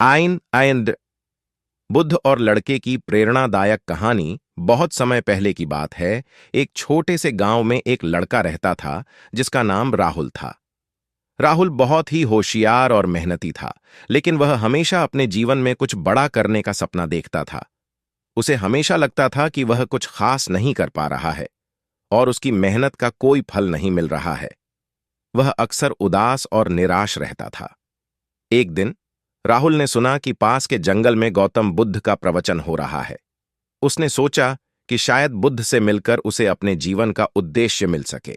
आइन एंड बुद्ध और लड़के की प्रेरणादायक कहानी। बहुत समय पहले की बात है। एक छोटे से गांव में एक लड़का रहता था जिसका नाम राहुल था। राहुल बहुत ही होशियार और मेहनती था, लेकिन वह हमेशा अपने जीवन में कुछ बड़ा करने का सपना देखता था। उसे हमेशा लगता था कि वह कुछ खास नहीं कर पा रहा है और उसकी मेहनत का कोई फल नहीं मिल रहा है। वह अक्सर उदास और निराश रहता था। एक दिन राहुल ने सुना कि पास के जंगल में गौतम बुद्ध का प्रवचन हो रहा है। उसने सोचा कि शायद बुद्ध से मिलकर उसे अपने जीवन का उद्देश्य मिल सके।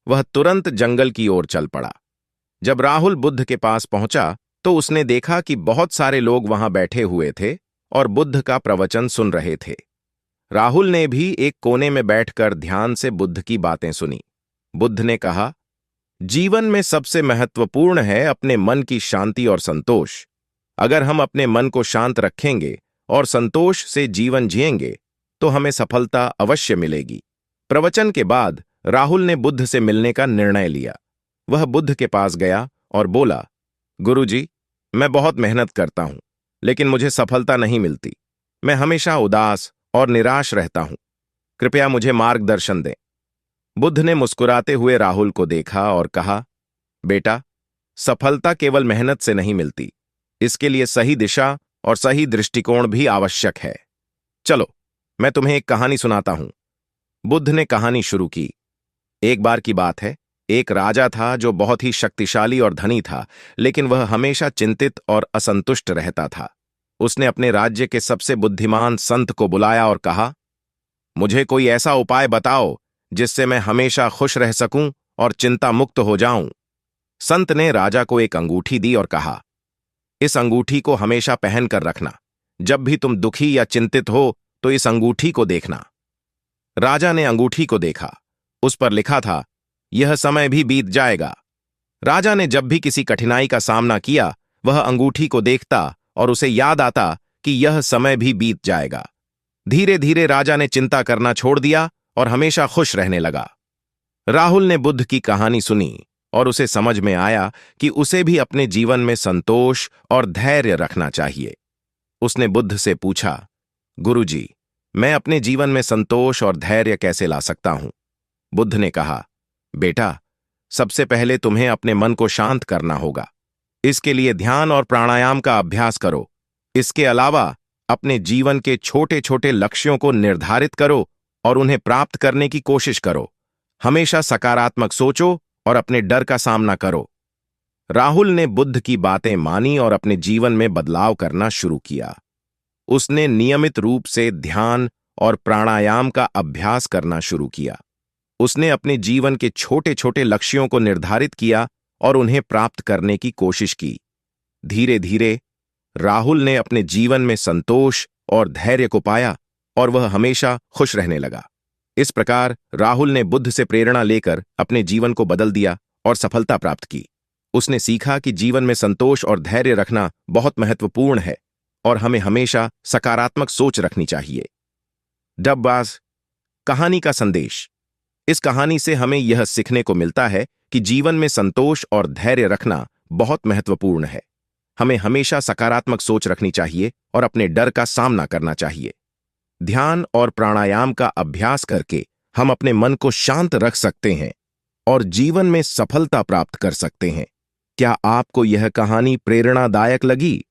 वह तुरंत जंगल की ओर चल पड़ा। जब राहुल बुद्ध के पास पहुंचा तो उसने देखा कि बहुत सारे लोग वहां बैठे हुए थे और बुद्ध का प्रवचन सुन रहे थे। राहुल ने भी एक कोने में बैठकर ध्यान से बुद्ध की बातें सुनी। बुद्ध ने कहा, जीवन में सबसे महत्वपूर्ण है अपने मन की शांति और संतोष। अगर हम अपने मन को शांत रखेंगे और संतोष से जीवन जिएंगे तो हमें सफलता अवश्य मिलेगी। प्रवचन के बाद राहुल ने बुद्ध से मिलने का निर्णय लिया। वह बुद्ध के पास गया और बोला, गुरुजी, मैं बहुत मेहनत करता हूं, लेकिन मुझे सफलता नहीं मिलती। मैं हमेशा उदास और निराश रहता हूं। कृपया मुझे मार्गदर्शन दें। बुद्ध ने मुस्कुराते हुए राहुल को देखा और कहा, बेटा, सफलता केवल मेहनत से नहीं मिलती। इसके लिए सही दिशा और सही दृष्टिकोण भी आवश्यक है। चलो, मैं तुम्हें एक कहानी सुनाता हूं। बुद्ध ने कहानी शुरू की। एक बार की बात है, एक राजा था जो बहुत ही शक्तिशाली और धनी था, लेकिन वह हमेशा चिंतित और असंतुष्ट रहता था। उसने अपने राज्य के सबसे बुद्धिमान संत को बुलाया और कहा, मुझे कोई ऐसा उपाय बताओ जिससे मैं हमेशा खुश रह सकूं और चिंता मुक्त हो जाऊं। संत ने राजा को एक अंगूठी दी और कहा, इस अंगूठी को हमेशा पहनकर रखना। जब भी तुम दुखी या चिंतित हो तो इस अंगूठी को देखना। राजा ने अंगूठी को देखा। उस पर लिखा था, यह समय भी बीत जाएगा। राजा ने जब भी किसी कठिनाई का सामना किया, वह अंगूठी को देखता और उसे याद आता कि यह समय भी बीत जाएगा। धीरे धीरे राजा ने चिंता करना छोड़ दिया और हमेशा खुश रहने लगा। राहुल ने बुद्ध की कहानी सुनी और उसे समझ में आया कि उसे भी अपने जीवन में संतोष और धैर्य रखना चाहिए। उसने बुद्ध से पूछा, गुरुजी, मैं अपने जीवन में संतोष और धैर्य कैसे ला सकता हूं? बुद्ध ने कहा, बेटा, सबसे पहले तुम्हें अपने मन को शांत करना होगा। इसके लिए ध्यान और प्राणायाम का अभ्यास करो। इसके अलावा अपने जीवन के छोटे छोटे लक्ष्यों को निर्धारित करो और उन्हें प्राप्त करने की कोशिश करो। हमेशा सकारात्मक सोचो और अपने डर का सामना करो। राहुल ने बुद्ध की बातें मानी और अपने जीवन में बदलाव करना शुरू किया। उसने नियमित रूप से ध्यान और प्राणायाम का अभ्यास करना शुरू किया। उसने अपने जीवन के छोटे छोटे लक्ष्यों को निर्धारित किया और उन्हें प्राप्त करने की कोशिश की। धीरे धीरे राहुल ने अपने जीवन में संतोष और धैर्य को पाया और वह हमेशा खुश रहने लगा। इस प्रकार राहुल ने बुद्ध से प्रेरणा लेकर अपने जीवन को बदल दिया और सफलता प्राप्त की। उसने सीखा कि जीवन में संतोष और धैर्य रखना बहुत महत्वपूर्ण है और हमें हमेशा सकारात्मक सोच रखनी चाहिए। डब्बास कहानी का संदेश। इस कहानी से हमें यह सीखने को मिलता है कि जीवन में संतोष और धैर्य रखना बहुत महत्वपूर्ण है। हमें हमेशा सकारात्मक सोच रखनी चाहिए और अपने डर का सामना करना चाहिए। ध्यान और प्राणायाम का अभ्यास करके हम अपने मन को शांत रख सकते हैं और जीवन में सफलता प्राप्त कर सकते हैं। क्या आपको यह कहानी प्रेरणादायक लगी?